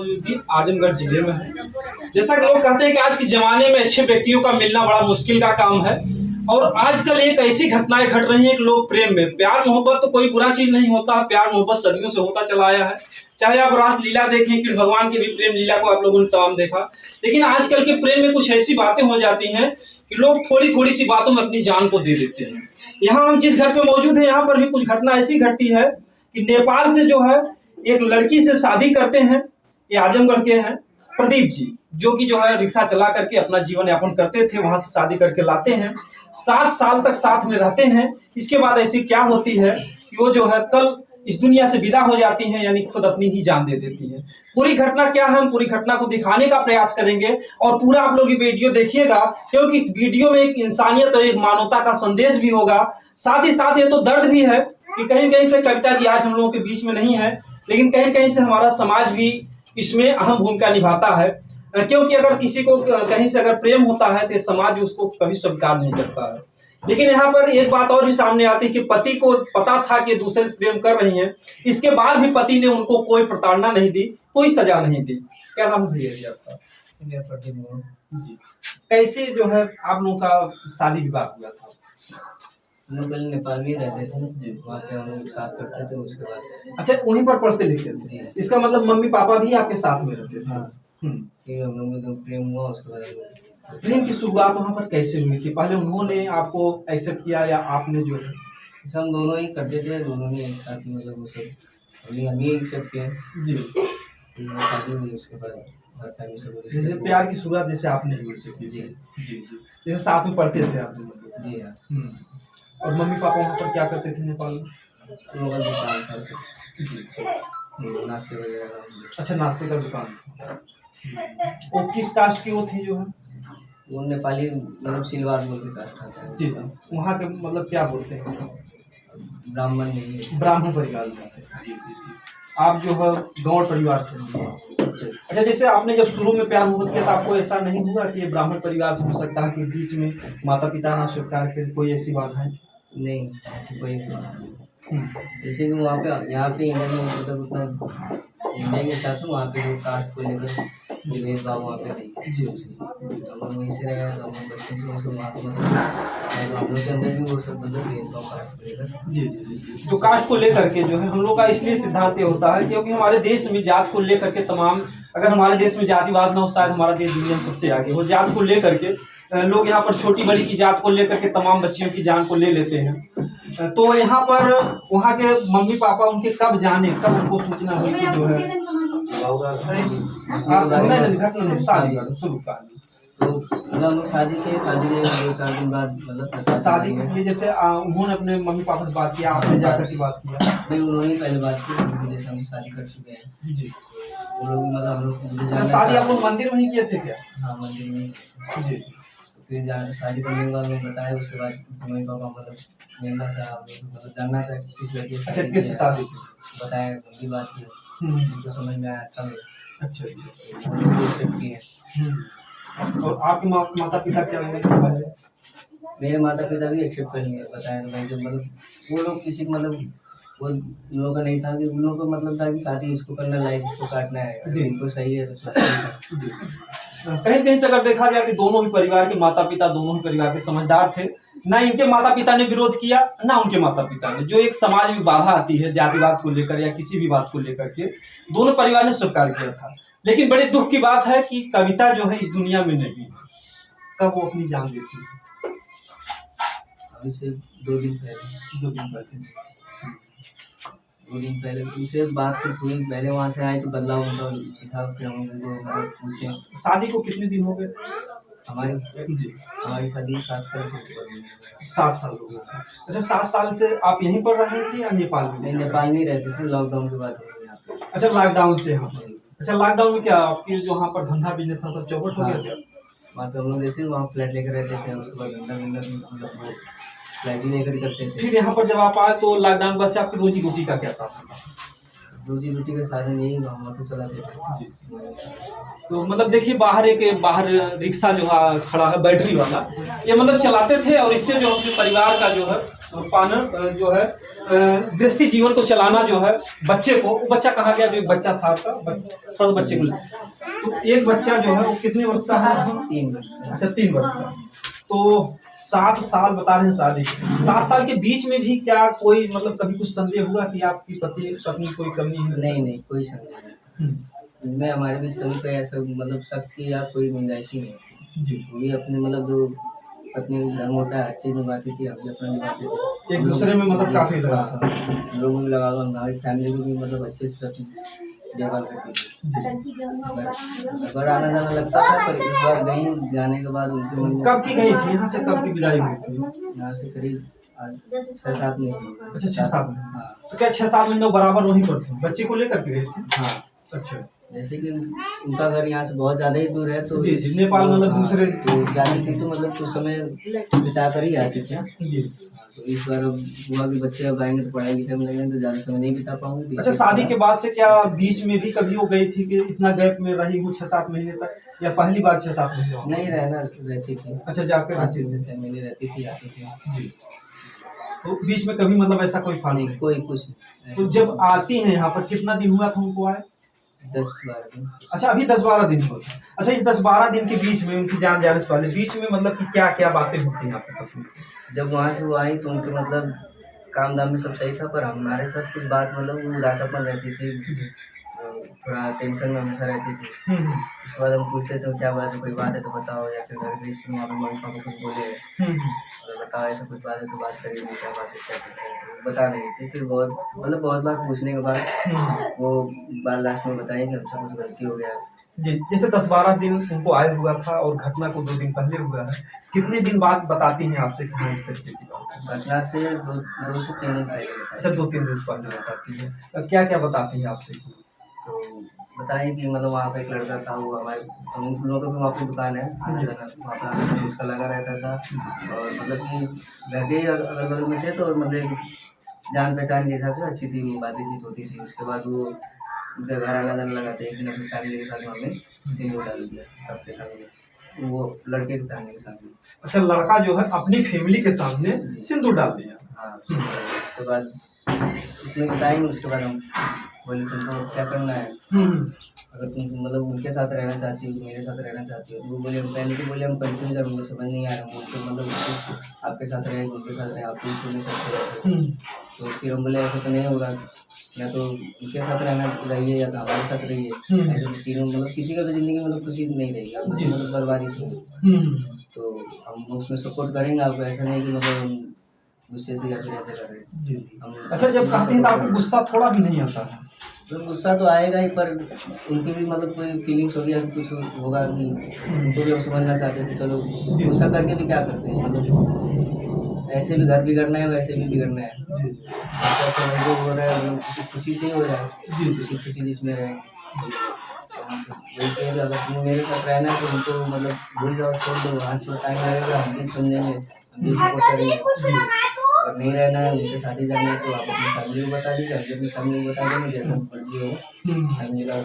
मौजूदगी आजमगढ़ जिले में है। जैसा कि लोग कहते हैं कि आज के जमाने में अच्छे व्यक्तियों का मिलना बड़ा मुश्किल का काम है, और आजकल एक ऐसी घटनाएं घट रही हैं कि लोग प्रेम में, प्यार मोहब्बत तो कोई बुरा चीज नहीं होता, प्यार मोहब्बत सदियों से होता चला आया है। चाहे आप रासलीला देखें, कृष्ण भगवान की भी प्रेम लीला को आप लोगों ने तमाम देखा, लेकिन आजकल के प्रेम में कुछ ऐसी बातें हो जाती हैं कि लोग थोड़ी थोड़ी सी बातों में अपनी जान को दे देते हैं। यहाँ हम जिस घर पे मौजूद हैं, यहाँ पर भी कुछ घटना ऐसी घटती है कि नेपाल से जो है एक लड़की से शादी करते हैं, ये आजमगढ़ के हैं प्रदीप जी, जो कि जो है रिक्शा चला करके अपना जीवन यापन करते थे, वहां से शादी करके लाते हैं, 7 साल तक साथ में रहते हैं। इसके बाद ऐसी क्या होती है कि वो जो है कल इस दुनिया से विदा हो जाती हैं, यानी खुद अपनी ही जान दे देती है। पूरी घटना क्या है, हम पूरी घटना को दिखाने का प्रयास करेंगे और पूरा आप लोग ये वीडियो देखिएगा, क्योंकि इस वीडियो में एक इंसानियत और एक मानवता का संदेश भी होगा। साथ ही साथ ये तो दर्द भी है कि कहीं कहीं से कविता जी आज हम लोगों के बीच में नहीं है, लेकिन कहीं कहीं से हमारा समाज भी इसमें अहम भूमिका निभाता है, क्योंकि अगर किसी को कहीं से अगर प्रेम होता है तो समाज उसको कभी स्वीकार नहीं करता है। लेकिन यहाँ पर एक बात और भी सामने आती है कि पति को पता था कि दूसरे से प्रेम कर रही हैं, इसके बाद भी पति ने उनको कोई प्रताड़ना नहीं दी, कोई सजा नहीं दी। क्या नाम है भैया जी आपका? जी। कैसे जो है आप लोगों का शादी विवाह हुआ था? हम लोग पहले नेपाल में रहते थे जी, वहाँ पे हम लोग साथ करते थे। उसके बाद अच्छा, वहीं पर पढ़ते लिखते थे? इसका मतलब मम्मी पापा भी आपके साथ में रहते थे? हाँ। फिर हम लोग में तो प्रेम हुआ, उसके बाद प्रेम की शुरुआत वहाँ पर कैसे हुई थी? पहले उन्होंने आपको एक्सेप्ट किया या आपने जो है? हम दोनों ही करते थे, दोनों ने एक साथ ही, मतलब वो सब हम ही एक्सेप्ट किया जी। शादी हुई, उसके बाद जैसे प्यार की शुरुआत जैसे आपने हुई से की? जी जी जी। जैसे साथ में पढ़ते थे आप दोनों? जी हाँ। और मम्मी पापा वहाँ पर क्या करते थे नेपाल में? दुकान था जी, नाश्ते वगैरह। अच्छा, नाश्ते का दुकान। वो किस कास्ट के वो थे जो है? वो नेपाली, मतलब सिलवार बोल के कास्ट आता है जी जी। वहाँ के मतलब क्या बोलते हैं? ब्राह्मण नहीं, ब्राह्मण परिवार में थे। जी जी जी। आप जो है गौड़ परिवार से? अच्छा, जैसे आपने जब शुरू में प्यार मोहब्बत किया था, आपको ऐसा नहीं हुआ कि ये ब्राह्मण परिवार से हो सकता है कि बीच में माता पिता ना स्वीकार के, कोई ऐसी बाधाएं? नहीं, ऐसी कोई जैसे कि वहाँ पे, यहाँ पे इंडिया में मतलब उतना इंडिया के हिसाब से वहाँ पे जो कास्ट को लेकर भेदभाव वहाँ पे नहीं जी। हम लोग वहीं से रहे, हम लोग बचपन से वो सब वहाँ पर हम लोग के अंदर भी वो सब मतलब भेदभाव कास्ट को लेकर जी जी। जो कास्ट को लेकर के जो है हम लोग का इसलिए सिद्धांत ये होता है क्योंकि हमारे देश में जात को लेकर के तमाम, अगर हमारे देश में जातिवाद ना हो, शायद हमारा देश दुनिया में सबसे आगे हो। जात को लेकर के लोग यहाँ पर छोटी बड़ी की जात को लेकर के तमाम बच्चियों की जान को ले लेते हैं। तो यहाँ पर वहाँ के मम्मी पापा उनके कब जाने, कब उनको सूचना हुई कि जो है शादी शुरू का? तो मतलब हम लोग शादी के 2-4 दिन बाद, मतलब शादी के लिए जैसे उन्होंने अपने मम्मी पापा से बात किया, आपने जाकर की बात किया? नहीं, उन्होंने पहले बात की, जैसे हम शादी कर चुके हैं जी। वो लोग मतलब हम लोग शादी आप लोग मंदिर में ही किए थे क्या? हाँ, मंदिर में जी। फिर शादी करने के बाद वो बताया, उसके बाद मम्मी पापा मतलब मिलना चाहा, मतलब जानना चाहे किस लड़के से। अच्छा, किस शादी बताया, उनकी बात की, उनको समझ में आया, अच्छा लगा। अच्छा अच्छा। उन्होंने एक्सेप्ट किया। और आपके माता पिता क्या बोले? मेरे माता पिता भी एक्सेप्ट कर लिए, बताया नहीं तो मतलब वो लोग किसी मतलब वो लोगों का नहीं था कि उन लोगों को मतलब था कि शादी इसको करना, लाइफ इसको काटना है जी, इनको सही है तो सब जी। कहीं कहीं से अगर देखा जाए कि दोनों ही परिवार के माता पिता, दोनों ही परिवार के समझदार थे, ना इनके माता पिता ने विरोध किया ना उनके माता पिता ने। जो एक समाज में बाधा आती है जातिवाद को लेकर या किसी भी बात को लेकर के, दोनों परिवार ने स्वीकार किया था। लेकिन बड़े दुख की बात है कि कविता जो है इस दुनिया में नहीं, कब वो अपनी जान देती है? अभी से 2 दिन पहले उनसे बातचीत हुई, पहले वहाँ से आए तो बदलाव उनका दिखा, फिर हम उनको मतलब पूछे। शादी को कितने दिन हो गए हमारी शादी 7 साल से ऊपर हुई। 7 साल हो गए। अच्छा, 7 साल से आप यहीं पर रहे थे या नेपाल में? नहीं, नेपाल में रहते थे, लॉकडाउन के बाद यहाँ पे। अच्छा, लॉकडाउन से यहाँ पर। अच्छा, लॉकडाउन में क्या आपकी जो वहाँ पर धंधा बिजनेस था सब चौपट हो गया था? वहाँ पे हम लोग जैसे वहाँ फ्लैट लेकर रहते थे, उसके बाद धंधा मतलब फ्लैट ही लेकर करते थे। फिर यहाँ पर जब आप आए तो लॉकडाउन बस आपकी रोजी रोटी का क्या साधन था? रोजी रोटी के साधन यही हम ऑटो चलाते थे। जी। तो मतलब देखिए बाहर रिक्शा जो है खड़ा है बैटरी वाला, ये मतलब चलाते थे और इससे जो अपने परिवार का जो है पालन जो है गृहस्थी जीवन को चलाना जो है बच्चे को, बच्चा कहाँ गया जो एक बच्चा था आपका, थोड़ा सा बच्चे को, तो एक बच्चा जो है वो कितने वर्ष का है? 3 वर्ष। अच्छा 3 वर्ष का। तो 7 साल बता रहे हैं शादी, 7 साल के बीच में भी क्या कोई मतलब कभी कुछ संदेह हुआ कि आपकी पत्नी कोई कमी है? नहीं कोई संदेह नहीं। मैं हमारे बीच कभी कोई ऐसा मतलब सबकी या कोई गुंजाइश ही नहीं जी। वो भी अपने मतलब जो पत्नी धर्म होता है हर चीज़ निभाती थी, हम भी अपना निभाते थे। एक दूसरे में मतलब काफी लगा था। लोगों में लगा, हमारी फैमिली को भी मतलब अच्छे से सब चीज़ देखभाल करती थी। पर आना जाना लगता था, पर इस बार गई, जाने के बाद उनके मन में कब की गई थी यहाँ से, कब की विदाई हुई थी? यहाँ से करीब 6-7 महीने। अच्छा 6-7 महीने। हाँ तो क्या 6-7 महीने बराबर वहीं पर थे, बच्चे को लेकर के गए थे? हाँ। अच्छा। जैसे कि उनका घर यहाँ से बहुत ज़्यादा ही दूर है, तो जी जी, नेपाल मतलब दूसरे तो जाती थी तो मतलब कुछ समय बिता कर ही आती थी। जी। तो इस बार हुआ कि बच्चे अब आएंगे तो पढ़ाई लिखाई में लगेंगे तो ज़्यादा समय नहीं बिता पाऊंगी। अच्छा शादी के बाद से क्या बीच में भी कभी वो गई थी कि इतना गैप में रही हूँ 6-7 महीने तक, या पहली बार 6-7 महीने? नहीं रहती थी। अच्छा जाकर 5 महीने 6 महीने रहती थी, आती थी। जी। तो बीच में कभी मतलब ऐसा कोई फानी नहीं? कोई कुछ नहीं। तो जब आती हैं यहाँ पर कितना दिन हुआ था उनको आए? 10-12 दिन। अच्छा अभी 10-12 दिन हो गए। अच्छा इस 10-12 दिन के बीच में उनकी जान जाने से पहले बीच में मतलब कि क्या क्या बातें होती हैं आपकी पत्नी से? जब वहाँ से वो आई तो उनके मतलब काम धाम में सब सही था, पर हमारे साथ कुछ बात मतलब वो उदासापन रहती थी, थोड़ा टेंशन में हमेशा रहती थी। उसके बाद हम पूछते थे क्या बात है, कोई बात है तो बताओ, या फिर घर गृहस्थी में आपने मम्मी पापा कुछ बोले अगर बताओ ऐसा कुछ बात है तो बात करिए, क्या बात है क्या करते हैं, तो बता नहीं थी। फिर बहुत बार पूछने के बाद वो बार लास्ट में बताएं कि हमसे कुछ गलती हो गया। जी। जैसे 10-12 दिन उनको आए हुआ था और घटना को 2 दिन पहले हुआ है, कितने दिन बाद बताती हैं आपसे कि हाँ इस तरीके की बात? घटना से 2 से 3 दिन पहले। अच्छा 2-3 दिन पहले बताती है। क्या क्या बताती हैं आपसे? तो बताइए कि मतलब वहाँ पे एक लड़का था, वो हमारे उन लोगों की वहाँ पे दुकान है, आना जाना वहाँ पर आना जाना उसका लगा रहता था, और मतलब कि घर के अगल बगल में थे, तो मतलब जान पहचान के हिसाब से अच्छी थी, वो बातचीत होती थी। उसके बाद वो उनके घर आना जाना लगाते एक दिन अपनी फैमिली के साथ वहाँ में सिंदूर डाल दिया सबके सामने, वो लड़के की फैमिली के सामने। अच्छा लड़का जो है अपनी फैमिली के सामने सिंदूर डाल दिया? हाँ। उसके बाद उसने बताएंगे, उसके बाद हम बोले तुमको क्या करना है, अगर तुम मतलब उनके साथ रहना चाहती हो, मेरे साथ रहना चाहती हो। वो बोले पहले तो बोले हम कंटिन्यू करेंगे, समझ नहीं आ रहा बोलते मतलब आपके साथ रहेंगे उनके साथ रहें, आप कुछ नहीं सकते। तो फिर हम बोले ऐसा तो नहीं होगा, या तो उनके साथ रहना रहिए या तो हमारे साथ रहिए, ऐसे तो तीनों मतलब किसी का भी ज़िंदगी मतलब खुशी नहीं रहेगी, आप मतलब बर्बादी से। तो हम उसमें सपोर्ट करेंगे आपको, ऐसा नहीं कि मतलब हम गुस्से से या फिर ऐसे कर रहे हैं। अच्छा जब कहते हैं तो आपको गुस्सा थोड़ा भी नहीं आता है? तो गुस्सा तो आएगा ही, पर उनकी भी मतलब कोई फीलिंग्स होगी, अगर कुछ होगा कि उनको भी हम समझना चाहते थे, चलो गुस्सा करके भी क्या करते हैं, मतलब ऐसे भी घर बिगड़ना है वैसे भी बिगड़ना है। तो जो हो रहा है वो खुशी से ही हो रहा है, खुशी जिसमें रहे। वही अगर तुम मेरे साथ रहना है तो उनको मतलब भूल जाओ, छोड़ दो, आज थोड़ा टाइम लगेगा, हम भी सुनने में हम भी सपोर्ट करेंगे। अगर नहीं रहना है उनके साथ ही जाना है तो आप अपनी फैमिली को बता दीजिए, हम अपनी फैमिली को बता देंगे, जैसा मर्जी हो फैमिली का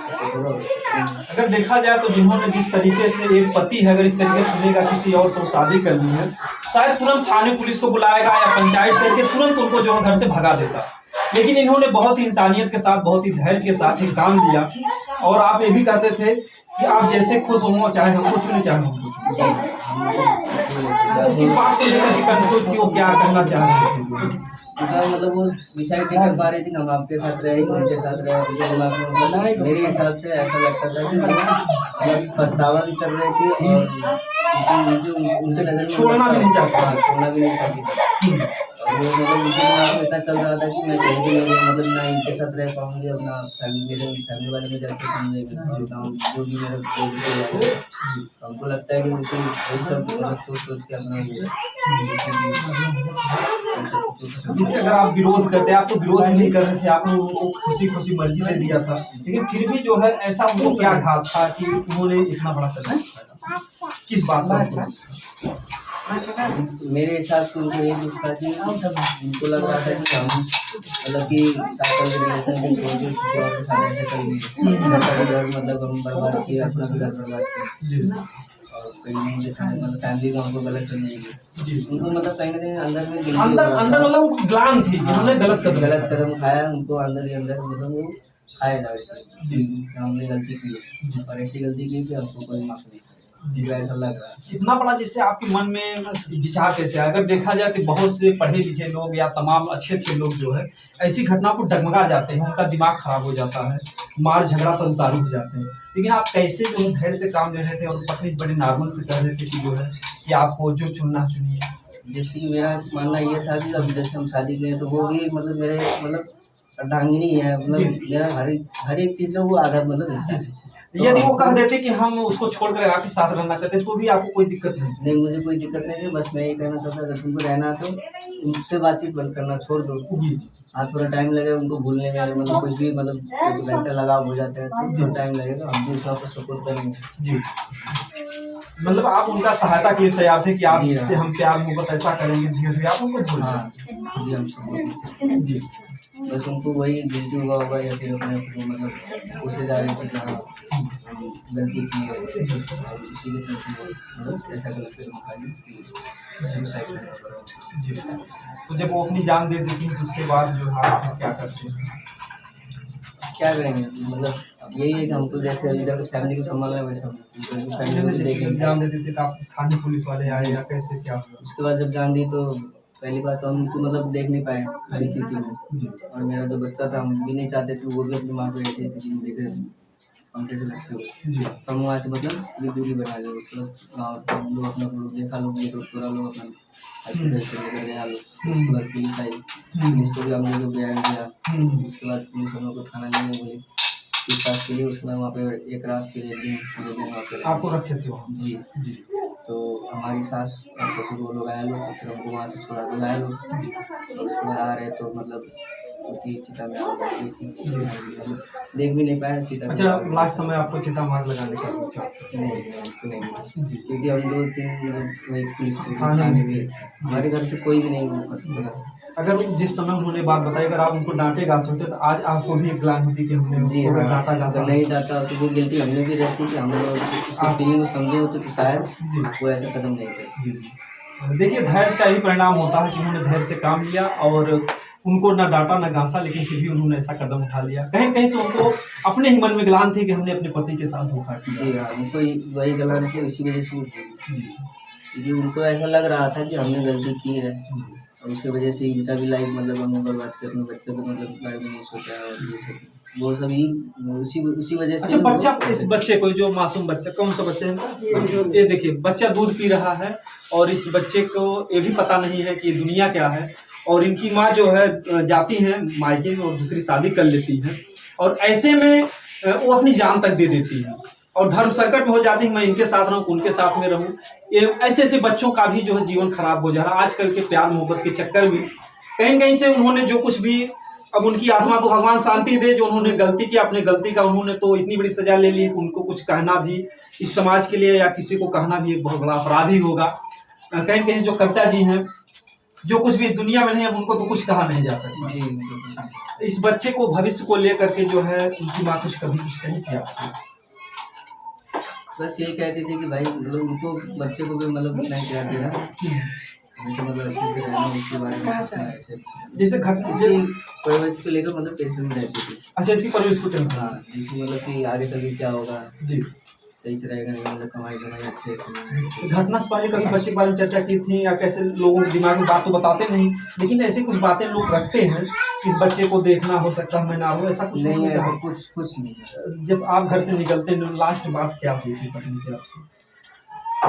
सपोर्ट होगा। अगर देखा जाए तो जिन्होंने जिस तरीके से एक पति है अगर इस तरीके से सुनेगा किसी और से शादी करनी है, शायद तुरंत थाने पुलिस को बुलाएगा या पंचायत करके तुरंत उनको जो है घर से भगा देता, लेकिन इन्होंने बहुत ही इंसानियत के साथ बहुत ही धैर्य के साथ एक काम लिया। और आप ये भी कहते थे कि आप जैसे खुश हो चाहे हमको चुने चाहे हमको चुने, इस बात को लेकर के कंफ्यूज थी वो क्या करना चाह रहे थे? मतलब वो डिसाइड नहीं कर पा रही थी हम आपके साथ रहे उनके साथ रहे, उनके दिमाग में मतलब मेरे हिसाब से ऐसा लगता था कि मतलब पछतावा भी कर रहे थे और उनके नज़र में छोड़ना भी नहीं चाहता, छोड़ना भी नहीं चाहती थी। और वो मतलब उनके दिमाग में इतना चल रहा था कि मैं कहीं भी नहीं मतलब ना इनके साथ रह पाऊँगी, अपना फैमिली वाले में जाके समझेंगे जो भी मेरे बोलते हमको लगता है कि उसे वही सब मतलब सोच के अपना जिससे अगर आप विरोध करते, आप तो विरोध नहीं कर रहे थे, आपने उनको खुशी मर्जी से दिया था, लेकिन फिर भी जो है ऐसा उनको क्या घात था कि उन्होंने इतना बड़ा कदम उठाया? किस बात पर? मेरे हिसाब से उनको ये दुख था कि उनको लग रहा था कि हम मतलब कि 7 साल के रिलेशन के छोड़ के किसी और के साथ ऐसे कर लिए, घर मतलब हम बर्बाद किए, अपना भी घर बर्बाद किया और कहीं नहीं देखा मतलब फैमिली का उनको गलत समझेगी उनको मतलब कहीं ना कहीं अंदर में अंदर मतलब ग्लान थी कि हमने गलत कदम उठाया, उनको अंदर ही अंदर मतलब वो खाया जा रहा है हमने गलती की और ऐसी गलती की कि हमको कोई माफ नहीं जी, ऐसा लग रहा है। इतना बड़ा जैसे आपके मन में विचार कैसे आया? अगर देखा जाए कि बहुत से पढ़े लिखे लोग या तमाम अच्छे लोग जो है ऐसी घटना को डगमगा जाते हैं, उनका दिमाग खराब हो जाता है, मार झगड़ा पर उतारू हो जाते हैं, लेकिन आप कैसे जो है धैर्य से काम ले रहे थे और पत्नी बड़े नॉर्मल से कह रहे थे कि जो है कि आपको जो चुनना चुनिए। जैसे कि मेरा मानना ये था कि अभी जैसे हम शादी किए तो वो भी मतलब मेरे मतलब अर्धांगिनी है, मतलब मेरा हर एक चीज़ का वो आधार मतलब हिस्सा है। यदि वो कह देते कि हम उसको छोड़कर आपके साथ रहना चाहते तो भी आपको कोई दिक्कत नहीं, मुझे कोई दिक्कत नहीं थी, बस मैं ये कहना चाहता अगर तुमको रहना तो उनसे बातचीत बंद करना छोड़ दो। हाँ, थोड़ा टाइम लगेगा उनको भूलने में, मतलब कुछ भी मतलब घंटा लगाव हो जाता है तो थोड़ा टाइम लगेगा, हम भी उसका सपोर्ट करेंगे जी। मतलब आप उनका सहायता के लिए तैयार थे कि आप इससे हम प्यार मोहब्बत ऐसा करेंगे धीरे धीरे आप उनको भूल। हाँ जी, हम सपोर्ट जी, बस उनको वही गिल्टी हुआ होगा या फिर अपने मतलब उसे जा रहे थे कि हाँ गलती की है और इसी के चलते मतलब ऐसा गलत कदम उठाई जी। तो जब वो अपनी जान दे देती तो उसके बाद जो है आप क्या करते हैं? क्या करेंगे मतलब अब यही है कि हमको जैसे इधर फैमिली को संभालना है वैसा फैमिली देखेंगे। जान दे देते तो आप थाने पुलिस वाले आए या कैसे क्या? उसके बाद जब जान दी तो पहली बात तो हम उनको मतलब देख नहीं पाए हरी चीज़ में, और मेरा जो बच्चा था हम भी नहीं चाहते थे वो भी अपनी माँ को ऐसे देखे हम कैसे लगते हो जी, तो हम वहाँ से मतलब दूरी बना लिया। उसके बाद हम लोग अपना देखा लोग ये पूरा लोग अपना लेकर गया लोग, उसके बाद पुलिस आई, पुलिस को भी हम लोग बयान दिया, उसके बाद पुलिस हम लोग को थाना लेने बोली पूछताछ के लिए। उसके बाद वहाँ पे एक रात के लिए दिन पूरे दिन वहाँ पे आपको रखे थे वहाँ जी जी। तो हमारी सास और ससुर वो लोग आए लोग, फिर हमको वहाँ से छोड़ा के लाए लोग और उसके बाद आ रहे तो मतलब उसी चिता में आग लगी थी, मतलब देख भी नहीं पाए चिता। अच्छा, लास्ट समय आपको चिता मार लगाने का सोचा? नहीं जी, क्योंकि हम 2-3 वही पुलिस थाने में हमारे घर से कोई भी नहीं। अगर जिस समय उन्होंने बात बताई अगर आप उनको डांटे गा सकते तो आज आपको भी एक ग्लानि होती कि हमने जी अगर डांटा गा सकते नहीं डांटा तो वो गिल्टी हमने भी रहती कि हम लोग फीलिंग को समझे होते तो शायद वो ऐसा कदम नहीं करते। देखिए, धैर्य का ही परिणाम होता है कि उन्होंने धैर्य से काम लिया और उनको ना डांटा ना गांसा, लेकिन फिर भी उन्होंने ऐसा कदम उठा लिया। कहीं कहीं से उनको अपने ही मन में ग्लान थी कि हमने अपने पति के साथ धोखा किया। जी हाँ, उनको वही ग्लान थी, इसी वजह से क्योंकि उनको ऐसा लग रहा था कि हमने गलती की है और उसकी वजह से इनका भी लाइफ मतलब हमने बर्बाद किया, अपने बच्चे को मतलब बारे में नहीं सोचा और ये सब वो सब ही उसी वजह से। अच्छा, बच्चा इस बच्चे को जो मासूम बच्चा, कौन सा बच्चा है? ये देखिए, बच्चा दूध पी रहा है और इस बच्चे को ये भी पता नहीं है कि दुनिया क्या है और इनकी माँ जो है जाती है मायके और दूसरी शादी कर लेती है और ऐसे में वो अपनी जान तक दे देती है और धर्म संकट में हो जाती है, मैं इनके साथ रहूँ उनके साथ में रहूँ। ये ऐसे ऐसे बच्चों का भी जो है जीवन खराब हो जा रहा है आजकल के प्यार मोहब्बत के चक्कर में। कहीं कहीं से उन्होंने जो कुछ भी, अब उनकी आत्मा को भगवान शांति दे, जो उन्होंने गलती की अपने गलती का उन्होंने तो इतनी बड़ी सजा ले ली कि उनको कुछ कहना भी इस समाज के लिए या किसी को कहना भी एक बहुत बड़ा अपराध ही होगा। कहीं कहीं जो कविता जी हैं जो कुछ भी दुनिया में नहीं, अब उनको तो कुछ कहा नहीं जा सकता जी। इस बच्चे को भविष्य को लेकर के जो है उनकी माँ कुछ कभी कुछ नहीं किया, बस यही कहती थी कि भाई मतलब उनको बच्चे को भी मतलब इतना ही प्यार देना, जैसे मतलब अच्छे से रहना उसके बारे में ऐसे जैसे परवरिश को लेकर मतलब टेंशन में रहती थी। अच्छा, इसकी परवरिश को टेंशन? हाँ, जैसे मतलब कि आगे कभी क्या होगा जी, सही से रहेगा नहीं, मतलब कमाई अच्छे से। घटना से पहले कभी बच्चे के बारे में चर्चा की थी या कैसे? लोगों के दिमाग में बात तो बताते नहीं, लेकिन ऐसी कुछ बातें लोग रखते हैं इस बच्चे को देखना हो सकता है मैं ना हो, ऐसा कुछ नहीं? ऐसा कुछ नहीं। जब आप घर से निकलते लास्ट बात क्या हुई थी पत्नी की आपसे?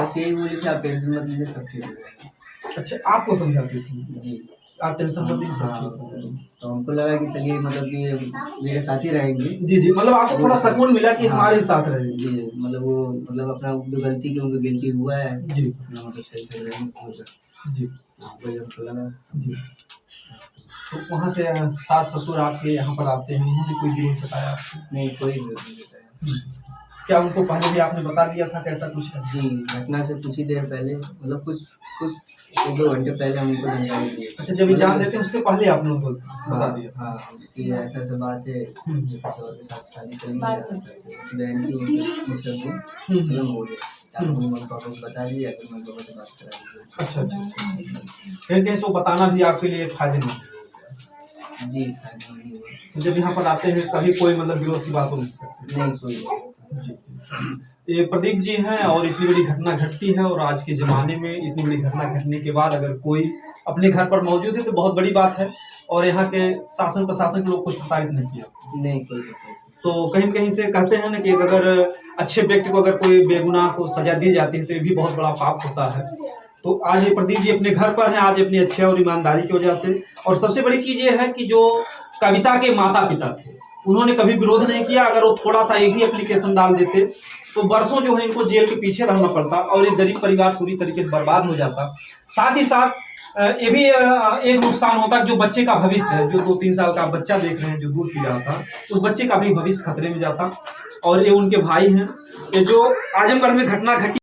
बस यही बोली थी आप टेंशन मत लीजिए सब ठीक हो जाएगा। अच्छा, आपको समझाती थी जी, आप टेंशन मत लीजिए सब ठीक हो जाएगा। तो हमको लगा कि चलिए मतलब कि मेरे साथ ही रहेंगे। जी जी, मतलब आपको थोड़ा सुकून मिला कि हमारे साथ रहेंगे जी, मतलब वो मतलब अपना जो गलती की उनको गिल्टी हुआ है जी, मतलब सही से रहेंगे जी, वही हमको लगा जी। तो वहाँ से सास ससुर आपके यहाँ पर आते हैं, उन्होंने कोई विरोध बताया आपको? नहीं, कोई विरोध नहीं बताया। क्या उनको पहले भी आपने बता दिया था कैसा कुछ है? जी, घटना से कुछ ही देर पहले, मतलब कुछ कुछ 1-2 घंटे पहले हम उनको जानकारी दिए। अच्छा, जब एग्जाम देते हैं उसके पहले आपने उनको बता दिया? हाँ, कि ऐसा ऐसा बात है, ये किसी और के साथ शादी करने जाना चाहते हैं। बहन की उनसे मतलब हो गया, आप मम्मी पापा को बता दिया, फिर मम्मी पापा से बात करा दीजिए। अच्छा अच्छा अच्छा, कहीं कहीं से बताना भी आपके लिए फायदेमंद है। जी, फायदा नहीं हुआ। तो जब यहाँ पर आते हैं कभी कोई मतलब विरोध की बात नहीं करते? नहीं, कोई नहीं। जी। ये प्रदीप जी हैं और इतनी बड़ी घटना घटती है, और आज के ज़माने में इतनी बड़ी घटना घटने के बाद अगर कोई अपने घर पर मौजूद है तो बहुत बड़ी बात है, और यहाँ के शासन प्रशासन के लोग कुछ प्रताड़ित नहीं किया। नहीं, कोई नहीं। तो कहीं कहीं से कहते हैं ना कि अगर अच्छे व्यक्ति को अगर कोई बेगुनाह को सजा दी जाती है तो ये भी बहुत बड़ा पाप होता है। तो आज ये प्रदीप जी अपने घर पर हैं, आज अपनी अच्छे और ईमानदारी की वजह से। और सबसे बड़ी चीज़ ये है कि जो कविता के माता पिता थे उन्होंने कभी विरोध नहीं किया। अगर वो थोड़ा सा एक ही एप्लीकेशन डाल देते तो वर्षों जो है इनको जेल के पीछे रहना पड़ता और ये गरीब परिवार पूरी तरीके से बर्बाद हो जाता। साथ ही साथ ये भी एक नुकसान होता जो बच्चे का भविष्य है, जो 2-3 साल का बच्चा देख रहे हैं जो दूध पी रहा था, उस बच्चे का भी भविष्य खतरे में जाता। और ये उनके भाई हैं, ये जो आजमगढ़ में घटना घटी।